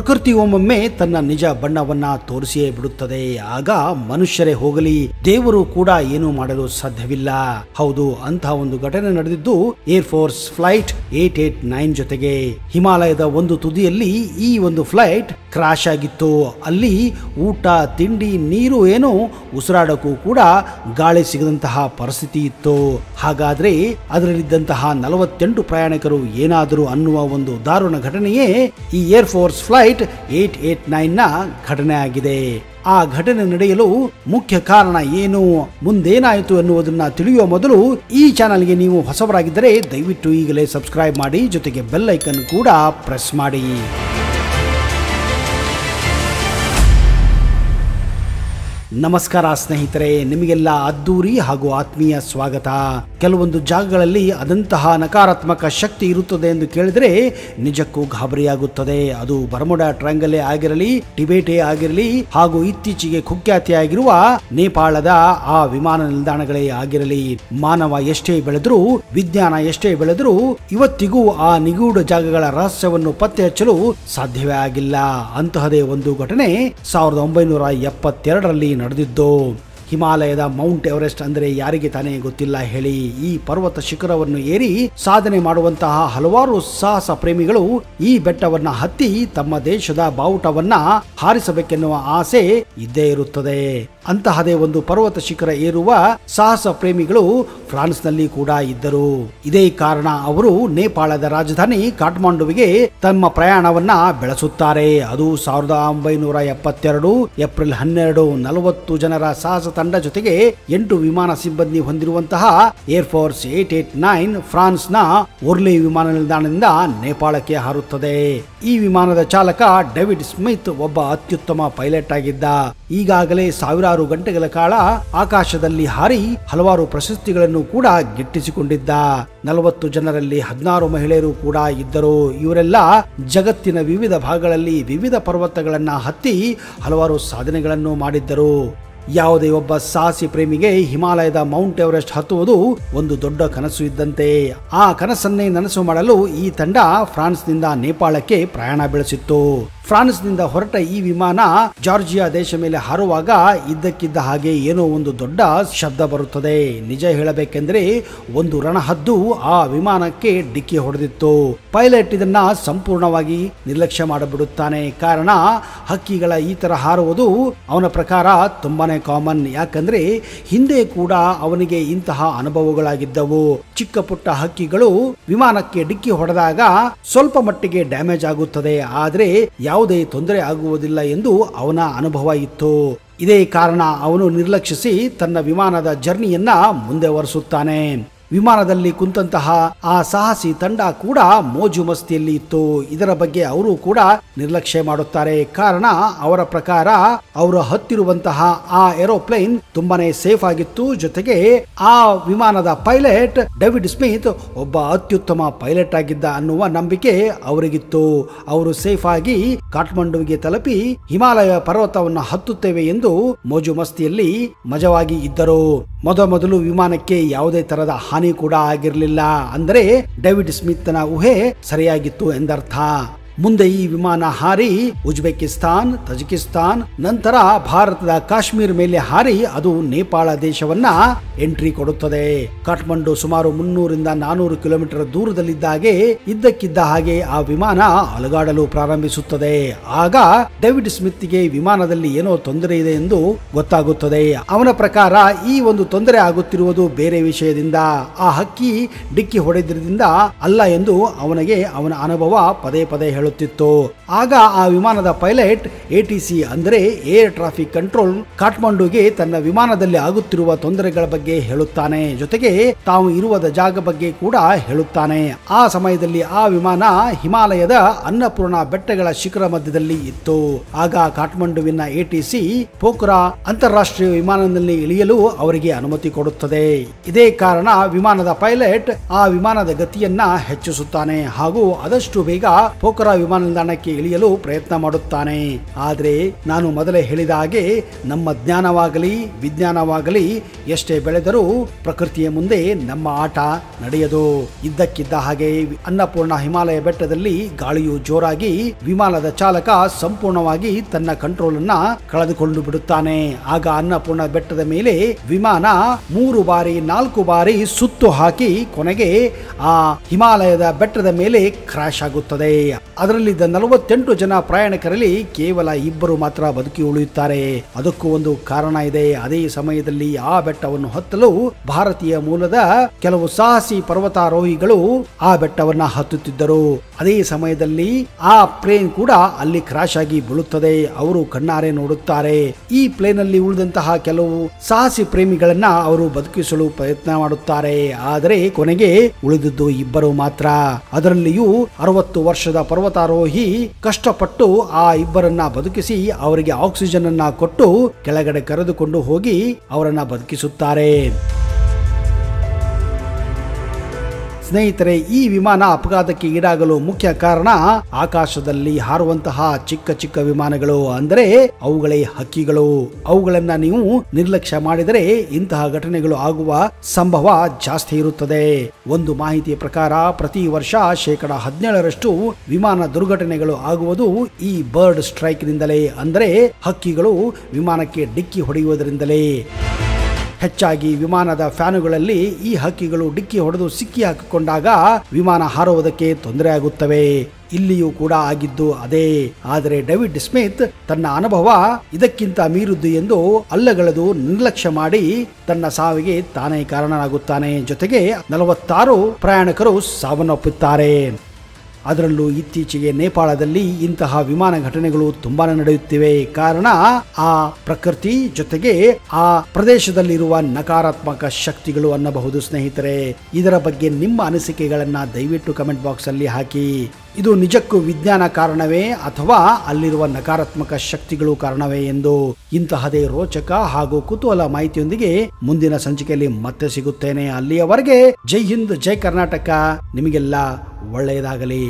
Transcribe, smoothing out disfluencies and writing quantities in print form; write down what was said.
ಪ್ರಕೃತಿ ಒಮ್ಮೊಮ್ಮೆ ತನ್ನ ನಿಜ ಬಣ್ಣವನ್ನ ತೋರಿಸಿಯೇ ಬಿಡುತ್ತದೆ. ಆಗ ಮನುಷ್ಯರೇ ಹೋಗಲಿ ದೇವರು ಕೂಡ ಏನು ಮಾಡಲು ಸಾಧ್ಯವಿಲ್ಲ. ಹೌದು, ಅಂತಹ ಒಂದು ಘಟನೆ ನಡೆದಿದ್ದು ಏರ್ ಫೋರ್ಸ್ ಫ್ಲೈಟ್ 889 ಜೊತೆಗೆ. ಹಿಮಾಲಯದ ಒಂದು ತುದಿಯಲ್ಲಿ ಈ ಒಂದು ಫ್ಲೈಟ್ ಕ್ರಾಶ್ ಆಗಿತ್ತು. ಅಲ್ಲಿ ಊಟ ತಿಂಡಿ ನೀರು ಏನು ಉಸಿರಾಡಕ್ಕೂ ಕೂಡ ಗಾಳಿ ಸಿಗದಂತಹ ಪರಿಸ್ಥಿತಿ ಇತ್ತು. ಹಾಗಾದ್ರೆ ಅದರಲ್ಲಿದ್ದಂತಹ 48 ಪ್ರಯಾಣಿಕರು ಏನಾದರೂ ಅನ್ನುವ ಒಂದು ದಾರುಣ ಘಟನೆಯೇ ಈ ಏರ್ ಫೋರ್ಸ್ ಫ್ಲೈಟ್ 889 ನ ಘಟನೆ ಆಗಿದೆ. ಆ ಘಟನೆ ನಡೆಯಲು ಮುಖ್ಯ ಕಾರಣ ಏನು, ಮುಂದೇನಾಯಿತು ಎನ್ನುವುದನ್ನ ತಿಳಿಯುವ ಮೊದಲು ಈ ಚಾನೆಲ್ಗೆ ನೀವು ಹೊಸಬರಾಗಿದ್ದರೆ ದಯವಿಟ್ಟು ಈಗಲೇ ಸಬ್ಸ್ಕ್ರೈಬ್ ಮಾಡಿ, ಜೊತೆಗೆ ಬೆಲ್ ಐಕನ್ ಕೂಡ ಪ್ರೆಸ್ ಮಾಡಿ. ನಮಸ್ಕಾರ ಸ್ನೇಹಿತರೆ, ನಿಮಗೆಲ್ಲ ಅದ್ದೂರಿ ಹಾಗೂ ಆತ್ಮೀಯ ಸ್ವಾಗತ. ಕೆಲವೊಂದು ಜಾಗಗಳಲ್ಲಿ ಅದಂತಹ ನಕಾರಾತ್ಮಕ ಶಕ್ತಿ ಇರುತ್ತದೆ ಎಂದು ಕೇಳಿದರೆ ನಿಜಕ್ಕೂ ಗಾಬರಿಯಾಗುತ್ತದೆ. ಅದು ಬರ್ಮುಡಾ ಟ್ರಯಾಂಗಲ್ ಆಗಿರಲಿ, ಟಿಬೇಟೇ ಆಗಿರಲಿ, ಹಾಗೂ ಇತ್ತೀಚೆಗೆ ಕುಖ್ಯಾತಿಯಾಗಿರುವ ನೇಪಾಳದ ಆ ವಿಮಾನ ನಿಲ್ದಾಣಗಳೇ ಆಗಿರಲಿ. ಮಾನವ ಎಷ್ಟೇ ಬೆಳೆದರೂ, ವಿಜ್ಞಾನ ಎಷ್ಟೇ ಬೆಳೆದರೂ ಇವತ್ತಿಗೂ ಆ ನಿಗೂಢ ಜಾಗಗಳ ರಹಸ್ಯವನ್ನು ಪತ್ತೆ ಹಚ್ಚಲು ಸಾಧ್ಯವೇ ಆಗಿಲ್ಲ. ಅಂತಹದೇ ಒಂದು ಘಟನೆ 1972ರಲ್ಲಿ ನಡೆದಿದ್ದು. ಹಿಮಾಲಯದ ಮೌಂಟ್ ಎವರೆಸ್ಟ್ ಅಂದರೆ ಯಾರಿಗೆ ತಾನೇ ಗೊತ್ತಿಲ್ಲ ಹೇಳಿ. ಈ ಪರ್ವತ ಶಿಖರವನ್ನು ಏರಿ ಸಾಧನೆ ಮಾಡುವಂತಹ ಹಲವಾರು ಸಾಹಸ ಪ್ರೇಮಿಗಳು ಈ ಬೆಟ್ಟವನ್ನ ಹತ್ತಿ ತಮ್ಮ ದೇಶದ ಬಾವುಟವನ್ನ ಹಾರಿಸಬೇಕೆನ್ನುವ ಆಸೆ ಇದ್ದೇ ಇರುತ್ತದೆ. ಅಂತಹದೇ ಒಂದು ಪರ್ವತ ಶಿಖರ ಏರುವ ಸಾಹಸ ಪ್ರೇಮಿಗಳು ಫ್ರಾನ್ಸ್ನಲ್ಲಿ ಕೂಡ ಇದ್ದರು. ಇದೇ ಕಾರಣ ಅವರು ನೇಪಾಳದ ರಾಜಧಾನಿ ಕಾಠ್ಮಂಡುವಿಗೆ ತಮ್ಮ ಪ್ರಯಾಣವನ್ನ ಬೆಳೆಸುತ್ತಾರೆ. ಅದು 1972 ಏಪ್ರಿಲ್ 12. 40 ಜನರ ಸಾಹಸ ತಂಡ ಜೊತೆಗೆ 8 ವಿಮಾನ ಸಿಬ್ಬಂದಿ ಹೊಂದಿರುವಂತಹ ಏರ್ ಫೋರ್ಸ್ 889 ಫ್ರಾನ್ಸ್ನ ಓರ್ಲೆ ವಿಮಾನ ನಿಲ್ದಾಣದಿಂದ ನೇಪಾಳಕ್ಕೆ ಹಾರುತ್ತದೆ. ಈ ವಿಮಾನದ ಚಾಲಕ ಡೇವಿಡ್ ಸ್ಮಿತ್ ಒಬ್ಬ ಅತ್ಯುತ್ತಮ ಪೈಲಟ್ ಆಗಿದ್ದ. ಈಗಾಗಲೇ ಸಾವಿರಾರು ಗಂಟೆಗಳ ಕಾಲ ಆಕಾಶದಲ್ಲಿ ಹಾರಿ ಹಲವಾರು ಪ್ರಶಸ್ತಿಗಳನ್ನು ಕೂಡ ಗಿಟ್ಟಿಸಿಕೊಂಡಿದ್ದ. 40 ಜನರಲ್ಲಿ 16 ಮಹಿಳೆಯರು ಕೂಡ ಇದ್ದರು. ಇವರೆಲ್ಲ ಜಗತ್ತಿನ ವಿವಿಧ ಭಾಗಗಳಲ್ಲಿ ವಿವಿಧ ಪರ್ವತಗಳನ್ನ ಹತ್ತಿ ಹಲವಾರು ಸಾಧನೆಗಳನ್ನು ಮಾಡಿದ್ದರು. ಯಾವುದೇ ಒಬ್ಬ ಸಾಹಸಿ ಪ್ರೇಮಿಗೆ ಹಿಮಾಲಯದ ಮೌಂಟ್ ಎವರೆಸ್ಟ್ ಹತ್ತುವುದು ಒಂದು ದೊಡ್ಡ ಕನಸು ಇದ್ದಂತೆ. ಆ ಕನಸನ್ನೇ ನನಸು ಮಾಡಲು ಈ ತಂಡ ಫ್ರಾನ್ಸ್ನಿಂದ ನೇಪಾಳಕ್ಕೆ ಪ್ರಯಾಣ ಬೆಳೆಸಿತ್ತು. ಫ್ರಾನ್ಸ್ನಿಂದ ಹೊರಟ ಈ ವಿಮಾನ ಜಾರ್ಜಿಯಾ ದೇಶ ಮೇಲೆ ಹಾರುವಾಗ ಇದ್ದಕ್ಕಿದ್ದ ಹಾಗೆ ಏನೋ ಒಂದು ದೊಡ್ಡ ಶಬ್ದ ಬರುತ್ತದೆ. ನಿಜ ಹೇಳಬೇಕೆಂದ್ರೆ ಒಂದು ರಣಹದ್ದು ಆ ವಿಮಾನಕ್ಕೆ ಡಿಕ್ಕಿ ಹೊಡೆದಿತ್ತು. ಪೈಲಟ್ ಇದನ್ನ ಸಂಪೂರ್ಣವಾಗಿ ನಿರ್ಲಕ್ಷ್ಯ ಮಾಡಿಬಿಡುತ್ತಾನೆ. ಕಾರಣ ಹಕ್ಕಿಗಳ ಈ ತರ ಹಾರುವುದು ಅವನ ಪ್ರಕಾರ ತುಂಬಾನೇ ಕಾಮನ್. ಯಾಕಂದ್ರೆ ಹಿಂದೆ ಕೂಡ ಅವನಿಗೆ ಇಂತಹ ಅನುಭವಗಳಾಗಿದ್ದವು. ಚಿಕ್ಕ ಪುಟ್ಟ ಹಕ್ಕಿಗಳು ವಿಮಾನಕ್ಕೆ ಡಿಕ್ಕಿ ಹೊಡೆದಾಗ ಸ್ವಲ್ಪ ಮಟ್ಟಿಗೆ ಡ್ಯಾಮೇಜ್ ಆಗುತ್ತದೆ, ಆದ್ರೆ ಯಾವುದೇ ತೊಂದರೆ ಆಗುವುದಿಲ್ಲ ಎಂದು ಅವನ ಅನುಭವ ಇತ್ತು. ಇದೇ ಕಾರಣ ಅವನು ನಿರ್ಲಕ್ಷಿಸಿ ತನ್ನ ವಿಮಾನದ ಜರ್ನಿಯನ್ನ ಮುಂದುವರಿಸುತ್ತಾನೆ. ವಿಮಾನದಲ್ಲಿ ಕುಂತಹ ಆ ಸಾಹಸಿ ತಂಡ ಕೂಡ ಮೋಜು ಮಸ್ತಿಯಲ್ಲಿ ಇತ್ತು. ಇದರ ಬಗ್ಗೆ ಅವರು ಕೂಡ ನಿರ್ಲಕ್ಷ್ಯ ಮಾಡುತ್ತಾರೆ. ಕಾರಣ ಅವರ ಪ್ರಕಾರ ಅವರು ಹತ್ತಿರುವಂತಹ ಆ ಏರೋಪ್ಲೇನ್ ತುಂಬಾನೇ ಸೇಫ್ ಆಗಿತ್ತು. ಜೊತೆಗೆ ಆ ವಿಮಾನದ ಪೈಲಟ್ ಡೇವಿಡ್ ಸ್ಮಿತ್ ಒಬ್ಬ ಅತ್ಯುತ್ತಮ ಪೈಲಟ್ ಆಗಿದ್ದ ಅನ್ನುವ ನಂಬಿಕೆ ಅವರಿಗಿತ್ತು. ಅವರು ಸೇಫ್ ಆಗಿ ಕಾಠ್ಮಂಡುವಿಗೆ ತಲುಪಿ ಹಿಮಾಲಯ ಪರ್ವತವನ್ನು ಹತ್ತುತ್ತೇವೆ ಎಂದು ಮೋಜು ಮಸ್ತಿಯಲ್ಲಿ ಮಜವಾಗಿ ಇದ್ದರು. ಮೊದಲು ವಿಮಾನಕ್ಕೆ ಯಾವುದೇ ತರಹದ ಹಾನಿ ಕೂಡ ಆಗಿರಲಿಲ್ಲ. ಅಂದರೆ ಡೇವಿಡ್ ಸ್ಮಿತ್ನ ಊಹೆ ಸರಿಯಾಗಿತ್ತು ಎಂದರ್ಥ. ಮುಂದೆ ಈ ವಿಮಾನ ಹಾರಿ ಉಜ್ಬೇಕಿಸ್ತಾನ್, ತಜಿಕಿಸ್ತಾನ್, ನಂತರ ಭಾರತದ ಕಾಶ್ಮೀರ ಮೇಲೆ ಹಾರಿ ಅದು ನೇಪಾಳ ದೇಶವನ್ನ ಎಂಟ್ರಿ ಕೊಡುತ್ತದೆ. ಕಾಠ್ಮಂಡು ಸುಮಾರು 300ರಿಂದ 400 ಕಿಲೋಮೀಟರ್ ದೂರದಲ್ಲಿದ್ದಾಗೆ ಇದ್ದಕ್ಕಿದ್ದ ಹಾಗೆ ಆ ವಿಮಾನ ಅಲುಗಾಡಲು ಪ್ರಾರಂಭಿಸುತ್ತದೆ. ಆಗ ಡೇವಿಡ್ ಸ್ಮಿತ್ಗೆ ವಿಮಾನದಲ್ಲಿ ಏನೋ ತೊಂದರೆ ಇದೆ ಎಂದು ಗೊತ್ತಾಗುತ್ತದೆ. ಅವನ ಪ್ರಕಾರ ಈ ಒಂದು ತೊಂದರೆ ಆಗುತ್ತಿರುವುದು ಬೇರೆ ವಿಷಯದಿಂದ, ಆ ಹಕ್ಕಿ ಡಿಕ್ಕಿ ಹೊಡೆದಿದ್ದರಿಂದ ಅಲ್ಲ ಎಂದು ಅವನಿಗೆ ಅವನ ಅನುಭವ ಪದೇ ಪದೇ ಹೇಳುತ್ತಿತ್ತು. ಆಗ ಆ ವಿಮಾನದ ಪೈಲಟ್ ATC ಅಂದರೆ ಏರ್ ಟ್ರಾಫಿಕ್ ಕಂಟ್ರೋಲ್ ಕಾಠ್ಮಂಡುಗೆ ತನ್ನ ವಿಮಾನದಲ್ಲಿ ಆಗುತ್ತಿರುವ ತೊಂದರೆಗಳ ಬಗ್ಗೆ ಹೇಳುತ್ತಾನೆ. ಜೊತೆಗೆ ತಾವು ಇರುವ ಜಾಗ ಬಗ್ಗೆ ಕೂಡ ಹೇಳುತ್ತಾನೆ. ಆ ಸಮಯದಲ್ಲಿ ಆ ವಿಮಾನ ಹಿಮಾಲಯದ ಅನ್ನಪೂರ್ಣ ಬೆಟ್ಟಗಳ ಶಿಖರ ಮಧ್ಯದಲ್ಲಿ ಇತ್ತು. ಆಗ ಕಾಠ್ಮಂಡುವಿನ ATC ಪೋಖ್ರಾ ಅಂತಾರಾಷ್ಟ್ರೀಯ ವಿಮಾನದಲ್ಲಿ ಇಳಿಯಲು ಅವರಿಗೆ ಅನುಮತಿ ಕೊಡುತ್ತದೆ. ಇದೇ ಕಾರಣ ವಿಮಾನದ ಪೈಲಟ್ ಆ ವಿಮಾನದ ಗತಿಯನ್ನ ಹೆಚ್ಚಿಸುತ್ತಾನೆ ಹಾಗೂ ಆದಷ್ಟು ಬೇಗ ಪೋಖ್ರಾ ಬಾಂದ್ರಾ ವಿಮಾನ ನಿಲ್ದಾಣಕ್ಕೆ ಇಳಿಯಲು ಪ್ರಯತ್ನ ಮಾಡುತ್ತಾನೆ. ಆದರೆ ನಾನು ಮೊದಲೇ ಹೇಳಿದ ಹಾಗೆ ನಮ್ಮ ಜ್ಞಾನವಾಗಲಿ ವಿಜ್ಞಾನವಾಗಲಿ ಎಷ್ಟೇ ಬೆಳೆದರೂ ಪ್ರಕೃತಿಯ ಮುಂದೆ ನಮ್ಮ ಆಟ ನಡೆಯದು. ಇದ್ದಕ್ಕಿದ್ದ ಹಾಗೆ ಅನ್ನಪೂರ್ಣ ಹಿಮಾಲಯ ಬೆಟ್ಟದಲ್ಲಿ ಗಾಳಿಯು ಜೋರಾಗಿ ವಿಮಾನದ ಚಾಲಕ ಸಂಪೂರ್ಣವಾಗಿ ತನ್ನ ಕಂಟ್ರೋಲ್ ಅನ್ನ ಕಳೆದುಕೊಂಡು ಬಿಡುತ್ತಾನೆ. ಆಗ ಅನ್ನಪೂರ್ಣ ಬೆಟ್ಟದ ಮೇಲೆ ವಿಮಾನ 3 ಬಾರಿ 4 ಬಾರಿ ಸುತ್ತು ಹಾಕಿ ಕೊನೆಗೆ ಆ ಹಿಮಾಲಯದ ಬೆಟ್ಟದ ಮೇಲೆ ಕ್ರಾಶ್ ಆಗುತ್ತದೆ. ಅದರಲ್ಲಿದ್ದ 48 ಜನ ಪ್ರಯಾಣಿಕರಲ್ಲಿ ಕೇವಲ 2 ಮಾತ್ರ ಬದುಕಿ ಉಳಿಯುತ್ತಾರೆ. ಅದಕ್ಕೂ ಒಂದು ಕಾರಣ ಇದೆ. ಅದೇ ಸಮಯದಲ್ಲಿ ಆ ಬೆಟ್ಟವನ್ನು ಹತ್ತಲು ಭಾರತೀಯ ಮೂಲದ ಕೆಲವು ಸಾಹಸಿ ಪರ್ವತಾರೋಹಿಗಳು ಆ ಬೆಟ್ಟವನ್ನ ಹತ್ತುತ್ತಿದ್ದರು. ಅದೇ ಸಮಯದಲ್ಲಿ ಆ ಪ್ಲೇನ್ ಕೂಡ ಅಲ್ಲಿ ಕ್ರಾಶ್ ಆಗಿ ಬೀಳುತ್ತದೆ. ಅವರು ಕಣ್ಣಾರೆ ನೋಡುತ್ತಾರೆ. ಈ ಪ್ಲೇನ್ ಅಲ್ಲಿ ಉಳಿದಂತಹ ಕೆಲವು ಸಾಹಸಿ ಪ್ರೇಮಿಗಳನ್ನ ಅವರು ಬದುಕಿಸಲು ಪ್ರಯತ್ನ ಮಾಡುತ್ತಾರೆ. ಆದರೆ ಕೊನೆಗೆ ಉಳಿದದ್ದು 2 ಮಾತ್ರ. ಅದರಲ್ಲಿಯೂ 60 ವರ್ಷದ ಪರ್ವತಾರೋಹಿ ಕಷ್ಟಪಟ್ಟು ಆ 2ರನ್ನ ಬದುಕಿಸಿ ಅವರಿಗೆ ಆಕ್ಸಿಜನ್ ಅನ್ನ ಕೊಟ್ಟು ಕೆಳಗಡೆ ಕರೆದುಕೊಂಡು ಹೋಗಿ ಅವರನ್ನ ಬದುಕಿಸುತ್ತಾರೆ. ಸ್ನೇಹಿತರೆ, ಈ ವಿಮಾನ ಅಪಘಾತಕ್ಕೆ ಈಡಾಗಲು ಮುಖ್ಯ ಕಾರಣ ಆಕಾಶದಲ್ಲಿ ಹಾರುವಂತಹ ಚಿಕ್ಕ ಚಿಕ್ಕ ವಿಮಾನಗಳು, ಅಂದರೆ ಅವುಗಳೇ ಹಕ್ಕಿಗಳು. ಅವುಗಳನ್ನ ನೀವು ನಿರ್ಲಕ್ಷ್ಯ ಮಾಡಿದರೆ ಇಂತಹ ಘಟನೆಗಳು ಆಗುವ ಸಂಭವ ಜಾಸ್ತಿ ಇರುತ್ತದೆ. ಒಂದು ಮಾಹಿತಿಯ ಪ್ರಕಾರ ಪ್ರತಿ ವರ್ಷ 17% ವಿಮಾನ ದುರ್ಘಟನೆಗಳು ಆಗುವುದು ಈ ಬರ್ಡ್ ಸ್ಟ್ರೈಕ್ ನಿಂದಲೇ, ಅಂದರೆ ಹಕ್ಕಿಗಳು ವಿಮಾನಕ್ಕೆ ಡಿಕ್ಕಿ ಹೊಡೆಯುವುದರಿಂದಲೇ. ಹೆಚ್ಚಾಗಿ ವಿಮಾನದ ಫ್ಯಾನುಗಳಲ್ಲಿ ಈ ಹಕ್ಕಿಗಳು ಡಿಕ್ಕಿ ಹೊಡೆದು ಸಿಕ್ಕಿ ಹಾಕಿಕೊಂಡಾಗ ವಿಮಾನ ಹಾರುವುದಕ್ಕೆ ತೊಂದರೆ ಆಗುತ್ತವೆ. ಇಲ್ಲಿಯೂ ಕೂಡ ಆಗಿದ್ದು ಅದೇ. ಆದರೆ ಡೇವಿಡ್ ಸ್ಮಿತ್ ತನ್ನ ಅನುಭವ ಇದಕ್ಕಿಂತ ಮೀರಿದ್ದು ಎಂದು ಅಲ್ಲಗಳೆದು ನಿರ್ಲಕ್ಷ್ಯ ಮಾಡಿ ತನ್ನ ಸಾವಿಗೆ ತಾನೇ ಕಾರಣನಾಗುತ್ತಾನೆ. ಜೊತೆಗೆ 46 ಪ್ರಯಾಣಿಕರು ಸಾವನ್ನಪ್ಪುತ್ತಾರೆ. ಅದರಲ್ಲೂ ಇತ್ತೀಚೆಗೆ ನೇಪಾಳದಲ್ಲಿ ಇಂತಹ ವಿಮಾನ ಘಟನೆಗಳು ತುಂಬಾನೇ ನಡೆಯುತ್ತಿವೆ. ಕಾರಣ ಆ ಪ್ರಕೃತಿ ಜೊತೆಗೆ ಆ ಪ್ರದೇಶದಲ್ಲಿರುವ ನಕಾರಾತ್ಮಕ ಶಕ್ತಿಗಳು ಅನ್ನಬಹುದು. ಸ್ನೇಹಿತರೆ, ಇದರ ಬಗ್ಗೆ ನಿಮ್ಮ ಅನಿಸಿಕೆಗಳನ್ನ ದಯವಿಟ್ಟು ಕಮೆಂಟ್ ಬಾಕ್ಸ್ ಅಲ್ಲಿ ಹಾಕಿ. ಇದು ನಿಜಕ್ಕೂ ವಿಜ್ಞಾನ ಕಾರಣವೇ ಅಥವಾ ಅಲ್ಲಿರುವ ನಕಾರಾತ್ಮಕ ಶಕ್ತಿಗಳು ಕಾರಣವೇ ಎಂದು. ಇಂತಹದೇ ರೋಚಕ ಹಾಗೂ ಕುತೂಹಲ ಮಾಹಿತಿಯೊಂದಿಗೆ ಮುಂದಿನ ಸಂಚಿಕೆಯಲ್ಲಿ ಮತ್ತೆ ಸಿಗುತ್ತೇನೆ. ಅಲ್ಲಿಯವರೆಗೆ ಜೈ ಹಿಂದ್, ಜೈ ಕರ್ನಾಟಕ. ನಿಮಗೆಲ್ಲ ಒಳ್ಳೆಯದಾಗಲಿ.